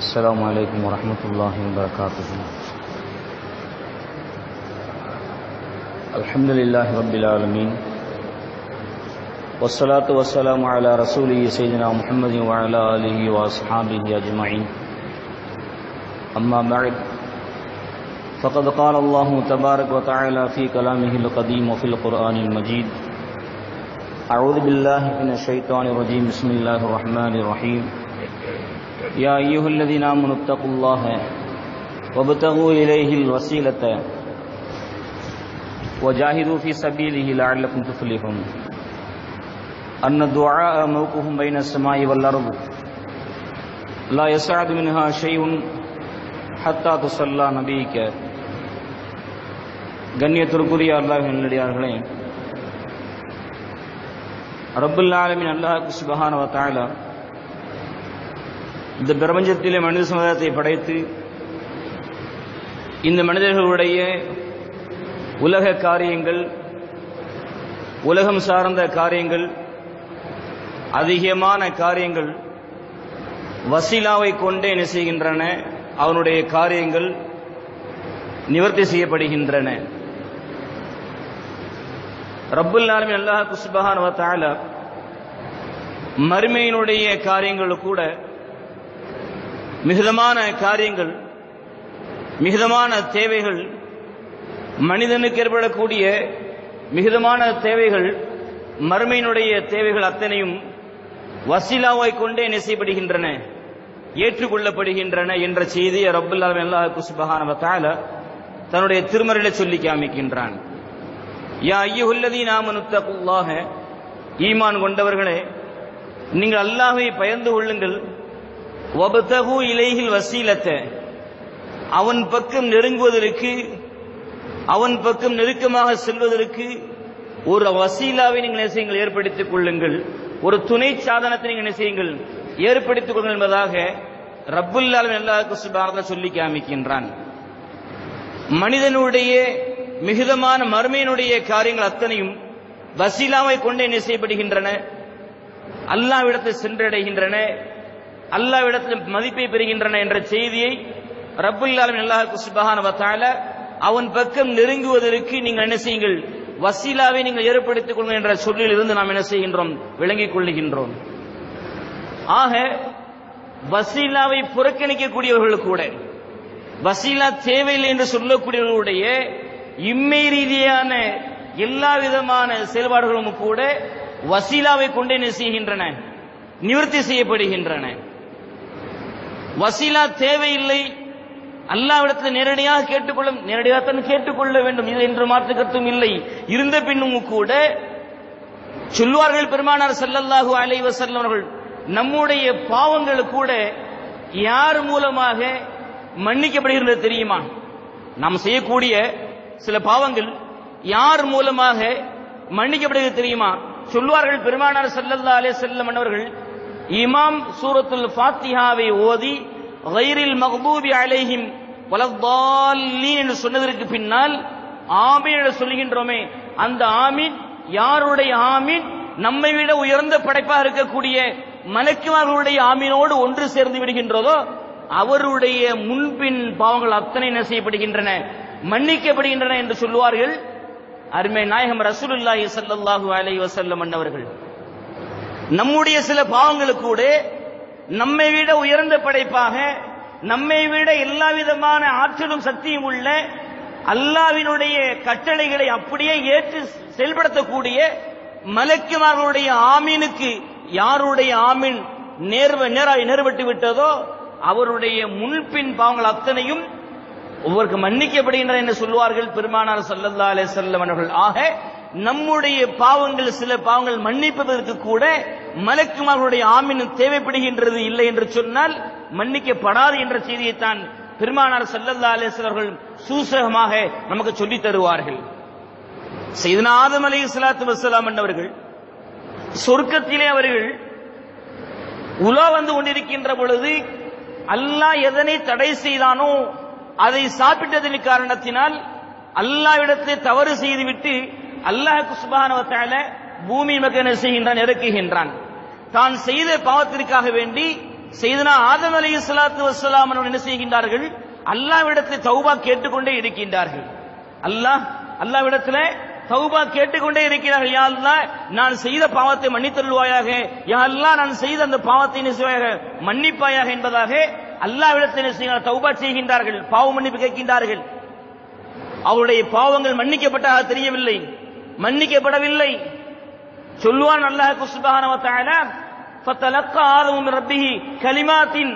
السلام عليكم ورحمة الله وبركاته. الحمد لله رب العالمين والصلاة والسلام على رسوله سيدنا محمد وعلى آله وأصحابه أجمعين. أما بعد فقد قال الله تبارك وتعالى في كلامه القديم وفي القرآن المجيد: أعوذ بالله من الشيطان الرجيم. بسم الله الرحمن الرحيم. يا أيها الذين آمنوا اتقوا الله وابتغوا إليه الوسيلة وجاهدوا في سبيله لعلكم تفلحون. أن الدعاء موقوف بين السماء والأرض لا يسعد منها شيء حتى تصلى نبيك. கண்ணியத்திற்குரிய அல்லாஹ்வின் நல்லடியார்களே, ரப்புல் ஆலமீன் அல்லாஹ் சுப்ஹானஹு வ தஆலா இந்த பிரபஞ்சத்திலே மனித சமுதாயத்தை படைத்து இந்த மனிதர்களுடைய உலக காரியங்கள், உலகம் சார்ந்த காரியங்கள், அதிகமான காரியங்கள் வசீலாவை கொண்டே என்ன செய்கின்றன, அவனுடைய காரியங்கள் நிவர்த்தி செய்யப்படுகின்றன. ரப்புல் ஆலமீன் அல்லாஹ் சுப்ஹானஹு வ தஆலா மறுமையினுடைய காரியங்கள் கூட மிகுதமான காரியங்கள், மிகுதமான தேவைகள், மனிதனுக்கு ஏற்படக்கூடிய மிகுதமான தேவைகள், மறுமையினுடைய தேவைகள் அத்தனையும் வசீலாவை கொண்டே நெசைப்படுகின்றன, ஏற்றுக்கொள்ளப்படுகின்றன என்ற செய்தியை ரப்புல் ஆலமீன் அல்லாஹ் சுப்ஹானஹு வ தஆலா தன்னுடைய திருமறையிலே சொல்லி காமிக்கின்றான். யா அய்யுஹல்லதீன ஆமனு தக்குல்லாஹ, ஈமான் கொண்டவர்களே நீங்கள் அல்லாஹ்வை பயந்து கொள்ளுங்கள். வபதகு இலைஹில் வசீலத்த, அவன் பக்கம் நெருங்குவதற்கு, அவன் பக்கம் நெருக்கமாக செல்வதற்கு ஒரு வசீலாவை நீங்கள் செய்யுங்கள், ஏற்படுத்திக் கொள்ளுங்கள், ஒரு துணை சாதனத்தை நீங்கள் செய்யுங்கள், ஏற்படுத்திக் கொள்ளுங்கள் என்பதாக ரப்புல் ஆலமீன் அல்லாஹ் சுப்ஹானஹு வ தஆலா சொல்லி காமிக்கின்றான். மனிதனுடைய மிகுதமான மறுமையினுடைய காரியங்கள் அத்தனையும் வசீலாவை கொண்டே என்ன செய்யப்படுகின்றன, அல்லாஹ்விடத்தில் சென்றடைகின்றன, அல்லாஹ்விடத்தில் மதிப்பை பெறுகின்றன என்ற செய்தியை ரப்புல் ஆலமீன் அல்லாஹ் சுப்ஹானஹு வ தஆலா அவன் பக்கம் நெருங்குவதற்கு நீங்கள் என்ன செய்யுங்கள், வசீலாவை நீங்கள் ஏற்படுத்திக் கொள்ளுங்கள் என்ற சொல்லில் இருந்து நாம் என்ன செய்கின்றோம், விளங்கிக் கொள்ளுகின்றோம். ஆக வசீலாவை புறக்கணிக்கக்கூடியவர்கள் கூட, வசீலா தேவையில்லை என்று சொல்லக்கூடியவர்களுடைய இம்மை ரீதியான எல்லா விதமான செயல்பாடுகளும் கூட வசீலாவை கொண்டே என்ன செய்கின்றன, நிவர்த்தி செய்யப்படுகின்றன. வசீலா தேவையில்லை, அல்லாஹ்விடத்தில் நேரடியாக நேரடியாகத்தான் கேட்டுக்கொள்ள வேண்டும், இது என்று மாற்று கருத்தும் இல்லை. இருந்த பின்னும் கூட சொல்வார்கள் பெருமானார் ஸல்லல்லாஹு அலைஹி வஸல்லம் அவர்கள், நம்முடைய பாவங்கள் கூட யார் மூலமாக மன்னிக்கப்படுகிறது தெரியுமா? நாம் செய்யக்கூடிய சில பாவங்கள் யார் மூலமாக மன்னிக்கப்படுகிறது தெரியுமா? சொல்வார்கள் பெருமானார் ஸல்லல்லாஹு அலைஹி வஸல்லம் அவர்கள், இமாம் சூரத்துல் ஃபாத்திஹாவை ஓதி கைரில் மக்தூபி அலைஹிம் வலத்தால்லீன் என்று சொன்னதற்கு பின்னால் ஆமீன் என்று சொல்லுகின்றோமே, அந்த ஆமீன் யாருடைய ஆமீன்? நம்மை விட உயர்ந்த படைப்பாக இருக்கக்கூடிய மலக்குமார்களுடைய ஆமீனோடு ஒன்று சேர்ந்து விடுகின்றதோ அவருடைய முன்பின் பாவங்கள் அத்தனை என்ன செய்யப்படுகின்றன, மன்னிக்கப்படுகின்றன என்று சொல்வார்கள் அருமை நாயகம் ரசூலுல்லாஹி ஸல்லல்லாஹு அலைஹி வஸல்லம் அவர்கள். நம்முடைய சில பாவங்களுக்கு கூட நம்மை விட உயர்ந்த படைப்பாக, நம்மை விட எல்லா விதமான ஆற்றலும் சக்தியும் உள்ள அல்லாஹ்வினுடைய கட்டளைகளை அப்படியே ஏற்று செயல்படுத்தக்கூடிய மலக்குமார்களுடைய ஆமீனுக்கு யாருடைய ஆமீன் நேர்பட்டு விட்டதோ அவருடைய முன்பின் பாவங்கள் அத்தனையும் ஒவ்வொருக்கு மன்னிக்கப்படுகின்றன என்று சொல்வார்கள் பெருமானார் ஸல்லல்லாஹு அலைஹி வஸல்லம் அவர்கள். ஆக நம்முடைய பாவங்கள், சில பாவங்கள் மன்னிப்பதற்கு கூட மலக்குமார்களுடைய ஆமீன் தேவைப்படுகின்றது. இல்லை என்று சொன்னால் மன்னிக்கப்படாது என்ற செய்தியைத்தான் பெருமானார் ஸல்லல்லாஹு அலைஹி வஸல்லம் அவர்கள் சூசகமாக நமக்கு சொல்லித் தருவார்கள். சையதுனா ஆதம் அலைஹிஸ்ஸலாத்து வஸ்ஸலாம் என்பவர்கள் சொர்க்கத்திலே அவர்கள் உலா வந்து கொண்டிருக்கின்ற பொழுது அல்லாஹ் எதனை தடை செய்தானோ அதை சாப்பிட்டதன் காரணத்தினால் அல்லாஹ்விடத்தை தவறு செய்துவிட்டு அல்லாஹ் சுப்ஹானஹு வ தஆலா பூமி மக்கள் செய்கின்றான், இறக்குகின்றான். தான் செய்த பாவத்திற்காக வேண்டி சையதுனா ஆதம் அலைஹிஸ்ஸலாத்து வஸ்ஸலாம் அவர்கள் என்ன செய்கின்றார்கள்? அல்லாஹ்விடத்தில் தௌபா கேட்டுக்கொண்டே இருக்கின்றார்கள். அல்லாஹ்விடத்தில் தௌபா கேட்டுக்கொண்டே இருக்கிறார்கள். யா அல்லாஹ், நான் செய்த பாவத்தை மன்னித்தருள்வாயாக, யா அல்லாஹ் நான் செய்த அந்த பாவத்தை மன்னிப்பாயாக என்பதாக அல்லாஹ்விடத்தில் தௌபா செய்கின்றார்கள், பாவ மன்னிப்பு கேட்கின்றார்கள். அவருடைய பாவங்கள் மன்னிக்கப்பட்டதாக தெரியவில்லை, மன்னிக்கப்படவில்லை. சொல்லுவான் அல்லாஹ் சுப்ஹானஹு வ தஆலா, ஃபதலக்கா ஆதமு மின் ரப்பிஹி கலிமாத்தின்,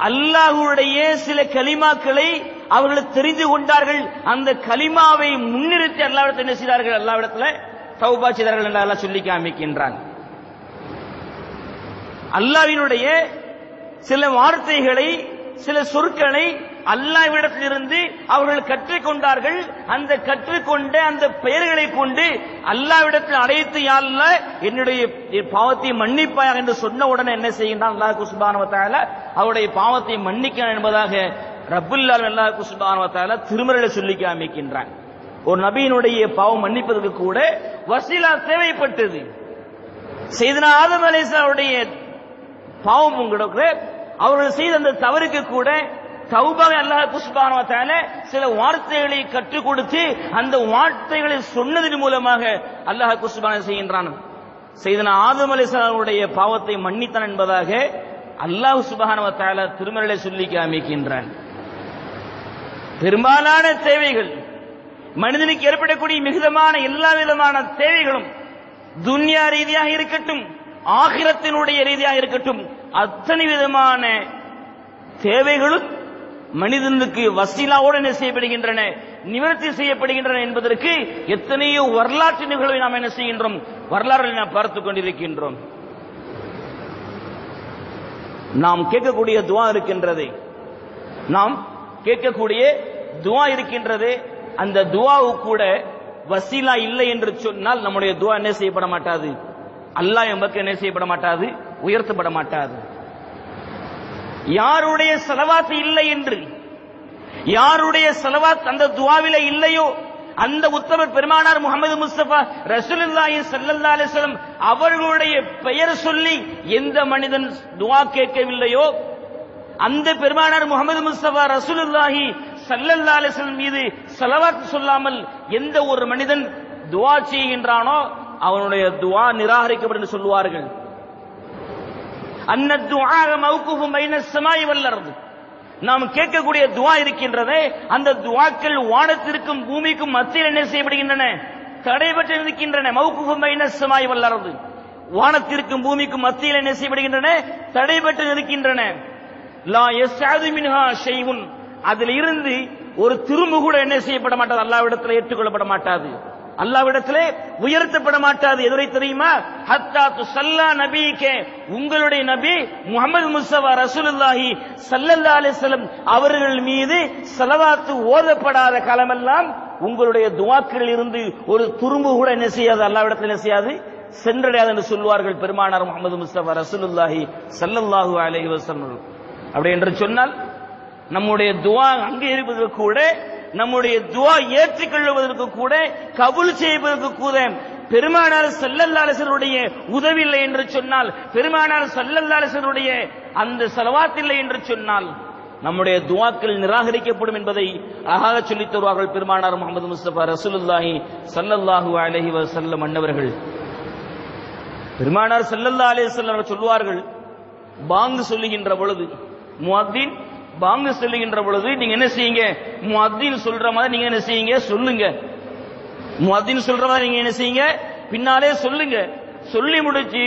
அல்லாஹ்வுடைய சில கலிமாக்களை அவர்கள் தெரிந்து கொண்டார்கள். அந்த கலிமாவை முன்னிறுத்தி அல்லாஹ்விடத்தில் என்ன செய்தார்கள்? அல்லாஹ்விடத்தில் தௌபா செய்தார்கள் என்று அல்லாஹ் சொல்லி காமிக்கின்றான். அல்லாஹ்வினுடைய சில வார்த்தைகளை, சில சொற்களை அல்லாஹ்விடத்திலிருந்து அவர்கள் கற்றுக்கொண்டார்கள். அந்த கற்றுக்கொண்ட அந்த பெயர்களை கொண்டு அல்லாஹ்விடத்தில் அழைத்து, யா அல்லாஹ் என்னுடைய பாவத்தை மன்னிப்பாயாக என்று சொன்ன உடனே என்ன செய்கின்றான்? அல்லாஹ் சுப்ஹானஹு வ தஆலா அவருடைய பாவத்தை மன்னிக்கிறான் என்பதாக ரப்புல் ஆலமீன் அல்லாஹ் சுப்ஹானஹு வ தஆலா திருமறையிலே சொல்லி காமிக்கின்றான். ஒரு நபியினுடைய பாவம் மன்னிப்பதற்கு கூட வசீலா தேவைப்பட்டது. சையதுனா ஆதம் அலைஹிஸ்ஸலாம் அவருடைய பாவம் உங்களுக்கு அவர்கள் செய்த அந்த தவறுக்கு கூட தௌபாவை அல்லாஹ் சுப்ஹானஹு வ தஆலா சில வார்த்தைகளை கற்றுக் கொடுத்து அந்த வார்த்தைகளை சொன்னதன் மூலமாக அல்லாஹ் சுப்ஹானஹு செய்கின்றான். சையதுனா ஆதம் அலைஹிஸ்ஸலாம் அவருடைய பாவத்தை மன்னித்தான் என்பதாக அல்லாஹ் சுப்ஹானஹு வ தஆலா திருமறையிலே சொல்லி காமிக்கின்றான். பெரும்பாலான தேவைகள், மனிதனுக்கு ஏற்படக்கூடிய மிகுதமான எல்லா விதமான தேவைகளும், துன்யா ரீதியாக இருக்கட்டும், ஆகிரத்தினுடைய ரீதியாக இருக்கட்டும், அத்தனை விதமான தேவைகளும் மனிதனுக்கு வசீலாவோடு என்ன செய்யப்படுகின்றன, நிவர்த்தி செய்யப்படுகின்றன என்பதற்கு எத்தனையோ வரலாற்று நிகழ்வை நாம் என்ன செய்கின்றோம், வரலாறுகளை நாம் பார்த்துக் கொண்டிருக்கின்றோம். நாம் கேட்கக்கூடிய துஆ இருக்கின்றது, நாம் கேட்கக்கூடிய துஆ இருக்கின்றது. அந்த துஆவுக்கு கூட வசீலா இல்லை என்று சொன்னால் நம்முடைய துஆ என்ன செய்யப்பட மாட்டாது, அல்லாஹ் எமக்கு என்ன செய்யப்பட மாட்டாது, உயர்த்தப்பட மாட்டாது. யாருடைய ஸலவாத் இல்லை என்று, யாருடைய ஸலவாத் அந்த துஆவிலே இல்லையோ, அந்த உத்தமர் பெருமானார் முஹம்மது முஸ்தபா ரசூலுல்லாஹி ஸல்லல்லாஹு அலைஹி வஸல்லம் அவர்களுடைய பெயர் சொல்லி எந்த மனிதன் துஆ கேட்கவில்லையோ, அந்த பெருமானார் முஹம்மது முஸ்தபா ரசூலுல்லாஹி ஸல்லல்லாஹு அலைஹி வஸல்லம் மீது ஸலவாத் சொல்லாமல் எந்த ஒரு மனிதன் துஆ செய்கின்றானோ அவனுடைய துஆ நிராகரிக்கப்படும் என்று சொல்வார்கள். அன்ன துஆ மௌகூஃபுன் பைன ஸமாஇ வல் அர்த், நாம் கேட்கக்கூடிய துஆ இருக்கின்றதே, அந்த துஆக்கள் வானத்திற்கும் பூமிக்கும் மத்தியில் என்ன செய்யப்படுகின்றன, தடைபட்டு இருக்கின்றன. மௌகூஃபுன் பைன ஸமாஇ வல் அர்த், வானத்திற்கும் பூமிக்கும் மத்தியில் என்ன செய்யப்படுகின்றன, தடைபட்டு இருக்கின்றன. லா யஸ்அது மின்ஹா ஷைஉன், அதில் இருந்து ஒரு திரும்பு கூட என்ன செய்யப்பட மாட்டாது, அல்லாஹ்விடத்தில் ஏற்றுக்கொள்ளப்பட மாட்டாது, அல்லாஹ்விடத்திலே உயர்த்தப்பட மாட்டாது. எதுவரை தெரியுமா? ஹத்தா துஸல்லா நபிக்கே, உங்களுடைய நபி முஹம்மது முஸ்தபா ரசூலுல்லாஹி ஸல்லல்லாஹு அலைஹி வஸல்லம் அவர்கள் மீது ஸலவாத் ஓதப்படாத காலமெல்லாம் உங்களுடைய துஆக்களில் இருந்து ஒரு துரும்பு கூட என்ன செய்யாது, அல்லாஹ்விடத்தில் என்ன செய்யாது, சென்றடையாது என்று சொல்வார்கள் பெருமானார் முஹம்மது முஸ்தபா ரசூலுல்லாஹி ஸல்லல்லாஹு அலைஹி வஸல்லம். அப்படி என்று சொன்னால் நம்முடைய துஆ அங்கீகரிப்பதற்கு கூட, நம்முடைய துஆ ஏற்றுக்கொள்வதற்கு கூட, கபூல் செய்வதற்கு கூட பெருமானார் ஸல்லல்லாஹு அலைஹி வஸல்லுடைய உதவி இல்லை என்று சொன்னால், பெருமானார் ஸல்லல்லாஹு அலைஹி வஸல்லுடைய அந்த ஸலவாத் இல்லை என்று சொன்னால் நம்முடைய துஆக்கள் நிராகரிக்கப்படும் என்பதை அழகாக சொல்லித் தருவார்கள் பெருமானார் முஹம்மது முஸ்தபா ரசூலுல்லாஹி ஸல்லல்லாஹு அலைஹி வஸல்லம் அன்னவர்கள். பெருமானார் ஸல்லல்லாஹு அலைஹி வஸல்லம் சொல்வார்கள், பாங்கு சொல்லுகின்ற பொழுது, முஅத்தின் பாங்கு சொல்லுகின்ற பொழுது நீங்க என்ன செய்யுங்க, முஅத்தின் சொல்ற மாதிரி நீங்க என்ன செய்யுங்க, சொல்லுங்க. முஅத்தின் சொல்ற மாதிரி நீங்க என்ன செய்யுங்க, பின்னாலே சொல்லுங்க. சொல்லி முடிச்சு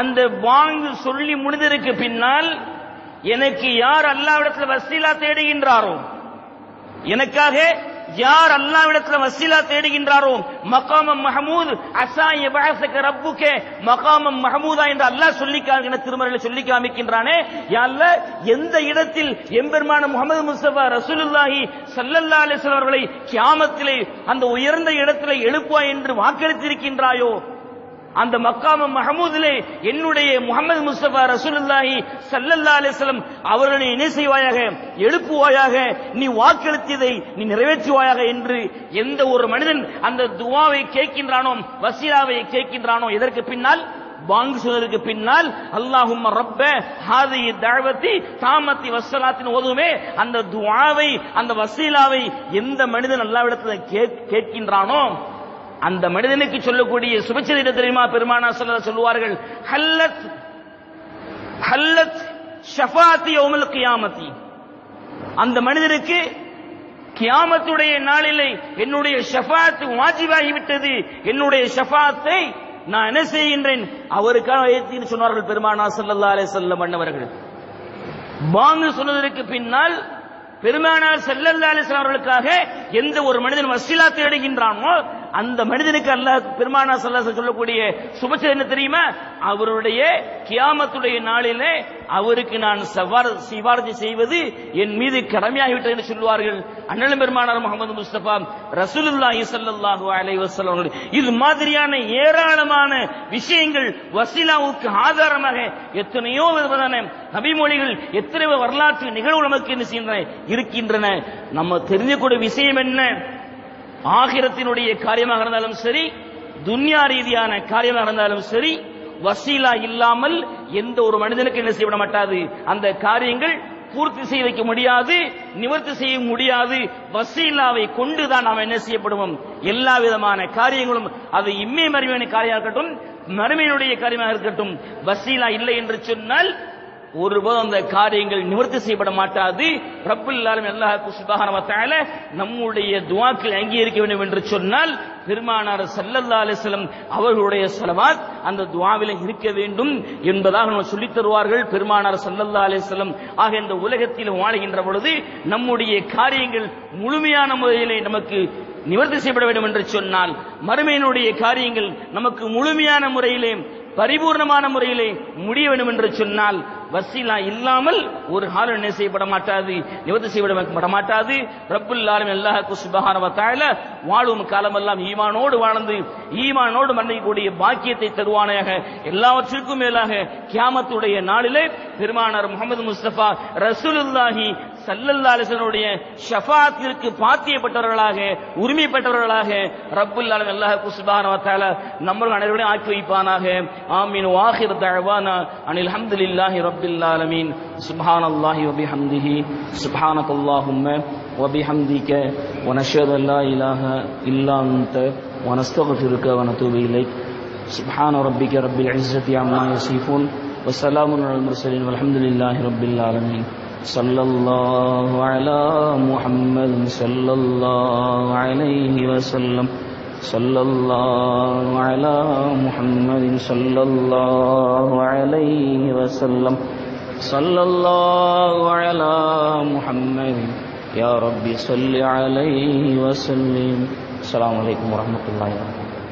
அந்த பாங்கு சொல்லி முடிந்ததற்கு பின்னால் எனக்கு யார் அல்லாஹ்விடத்தில் வசீலா தேடுகின்றாரோ, எனக்காக யார் அல்லாஹ்விடத்தில் வசீலா தேடுகின்றாரோ, மகாமம் மஹமூத் அஸா யபஅஸக ரப்புக மகாமம் மஹமூதா என்று அல்லாஹ் சொல்லி திருமறையில் சொல்லி காமிக்கின்றானே. யா அல்லாஹ், எந்த இடத்தில் எம்பெருமான முஹம்மது முஸ்தபா ரசூலுல்லாஹி ஸல்லல்லாஹு அலைஹி வஸல்லம் அவர்களை கியாமத்திலே அந்த உயர்ந்த இடத்திலே எழுப்புவாய் என்று வாக்களித்திருக்கின்றாயோ, அந்த மக்காம மஹமூதிலே என்னுடைய முஹம்மது முஸ்தபா ரசூலுல்லாஹி ஸல்லல்லாஹு அலைஹி வஸல்லம் அவர்களை என்ன செய்வாயாக, எழுப்புவாயாக, நீ வாக்களித்ததை நீ நிறைவேற்றுவாயாக என்று எந்த ஒரு மனிதன் அந்த துஆவை கேட்கின்றானோ, வசீலாவை கேட்கின்றானோ, இதற்கு பின்னால் பாங்கு சொன்னதற்கு பின்னால் அல்லாஹும்ம ரப்ப ஹாதிஹி தஅவதி தாமத்தி வஸ்ஸலாத்தின் ஓதுமே அந்த துஆவை அந்த வசீலாவை எந்த மனிதன் அல்லாஹ்விடத்தில் கேட்கின்றானோ அந்த மனிதனுக்கு சொல்லக்கூடிய சுபச்செய்தி தெரியுமா? பெருமானார் ஸல்லல்லாஹு அலைஹி சொல்வார்கள், ஹல்லத் ஷஃபாத்தி யௌமல் கியாமத்தி. அந்த மனிதனுக்கு கியாமத்துடைய நாளிலே என்னுடைய ஷஃபாத் வாஜிபாகிவிட்டது, என்னுடைய ஷஃபாத்தை நான் என்ன செய்கின்றேன் அவருக்காக சொன்னார்கள் பெருமானார் ஸல்லல்லாஹு அலைஹி வஸல்லம் அன்னவர்கள். பாங்கு சொன்னதற்கு பின்னால் பெருமானார் ஸல்லல்லாஹு அலைஹி வஸல்லம் அவர்களுக்காக எந்த ஒரு மனிதன் வசீலா தேடுகின்றானோ அந்த மனிதனுக்கு அல்லாஹ் பெருமானார் ஸல்லல்லாஹு அலைஹி சொல்லக்கூடிய சுபச்செய்தி என்ன தெரியுமா? அவருடைய கியாமத்துடைய நாளிலே அவருக்கு நான் சிபாரிசு செய்வது என் மீது கடமையாகிவிட்டது என்று சொல்வார்கள் அண்ணலும் பெருமானார் முஹம்மது முஸ்தபா ரசூலுல்லாஹி ஸல்லல்லாஹு அலைஹி வஸல்லம். இது மாதிரியான ஏராளமான விஷயங்கள் வசீலாவுக்கு ஆதாரமாக எத்தனையோ விதமான நபிமொழிகள் எத்தனையோ வரலாற்று நிகழ்வு நமக்கு என்ன செய்கின்றன இருக்கின்றன. நம்ம தெரிஞ்சக்கூடிய விஷயம் என்ன? ஆகிரத்தினுடைய காரியமாக இருந்தாலும் சரி, துன்யா ரீதியான காரியமாக இருந்தாலும் சரி, வசீலா இல்லாமல் எந்த ஒரு மனிதனுக்கு என்ன செய்யப்பட மாட்டாது, அந்த காரியங்கள் பூர்த்தி செய்ய வைக்க முடியாது, நிவர்த்தி செய்ய முடியாது. வசீலாவை கொண்டுதான் நாம் என்ன செய்யப்படுவோம்? எல்லா விதமான காரியங்களும், அது இம்மை மறுமையான காரியமாக இருக்கட்டும், மறுமையினுடைய காரியமாக இருக்கட்டும், வசீலா இல்லை என்று சொன்னால் ஒருபோது அந்த காரியங்கள் நிவர்த்தி செய்யப்பட மாட்டாது. ரப்புல் ஆலமீன் அல்லாஹ் சுப்ஹானஹு வ தஆலா நம்முடைய துஆக்களை அங்கீகரிக்க வேண்டும் என்று சொன்னால் பெருமானார் ஸல்லல்லாஹு அலைஹி வஸல்லம் அவர்களுடைய ஸலவாத் அந்த துஆவிலே இருக்க வேண்டும் என்பதாக நம்ம சொல்லித் தருவார்கள் பெருமானார் ஸல்லல்லாஹு அலைஹி வஸல்லம். ஆக இந்த உலகத்தில் வாழ்கின்ற பொழுது நம்முடைய காரியங்கள் முழுமையான முறையிலே நமக்கு நிவர்த்தி செய்யப்பட வேண்டும் என்று சொன்னால், மறுமையினுடைய காரியங்கள் நமக்கு முழுமையான முறையிலே பரிபூர்ணமான முறையிலே முடிய வேண்டும் என்று சொன்னால் வசீலா இல்லாமல் ஒரு காலம் என்ன செய்யப்பட மாட்டாது, நிவர்த்தி செய்யப்பட மாட்டாது. ரப்புல் ஆலமீன் அல்லாஹ் சுப்ஹானஹு வ தஆலா வாழும் காலமெல்லாம் ஈமானோடு வாழ்ந்து ஈமானோடு மரணிக்கக்கூடிய பாக்கியத்தை தருவானாக. எல்லாவற்றிற்கும் மேலாக கியாமத்துடைய நாளிலே பெருமானார் முஹம்மது முஸ்தபா ரசூலுல்லாஹி ஸல்லல்லாஹு அலைஹி வஸல்லம் ஷஃபாஅத்திற்கு பாத்தியப்பட்டவர்களாக உரிமை பெற்றவர்களாக ரப்புல் ஆலமீன் அல்லாஹ் சுப்ஹானஹு வ தஆலா நம்மர்கள் அனைவரையும் ஆக்கி வைப்பானாக. ஆமீன். வாஹிர் தஅவானா அனில் ஹம்துலில்லாஹி ரப்பில் ஆலமீன். சுப்ஹானல்லாஹி வ பிஹம்திஹி சுப்ஹானக்கல்லாஹும்ம வ பிஹம்திக வ நஷ்ஹது அன் லா இலாஹா இல்லா அன்த வ நஸ்தக்ஃபிருக வ நதூபு இலைக். சுப்ஹான ரப்பிக ரப்பில் இஸ்ஸத்தி அம்மா யசிஃபூன் வ ஸலாமுன் அலல் முர்ஸலீன் வல்ஹம்துலில்லாஹி ரப்பில் ஆலமீன். ஸல்லல்லாஹு அலா முஹம்மத் ஸல்லல்லாஹு அலைஹி வஸல்லம். ஸல்லல்லாஹு அலா முஹம்மத் ஸல்லல்லாஹு அலைஹி வஸல்லம். ஸல்லல்லாஹு அலா முஹம்மத் யா ரப்பி ஸல்லி அலைஹி வஸல்லிம். அஸ்ஸலாமு அலைக்கும் வரஹ்மத்துல்லாஹி வபரகாத்துஹு.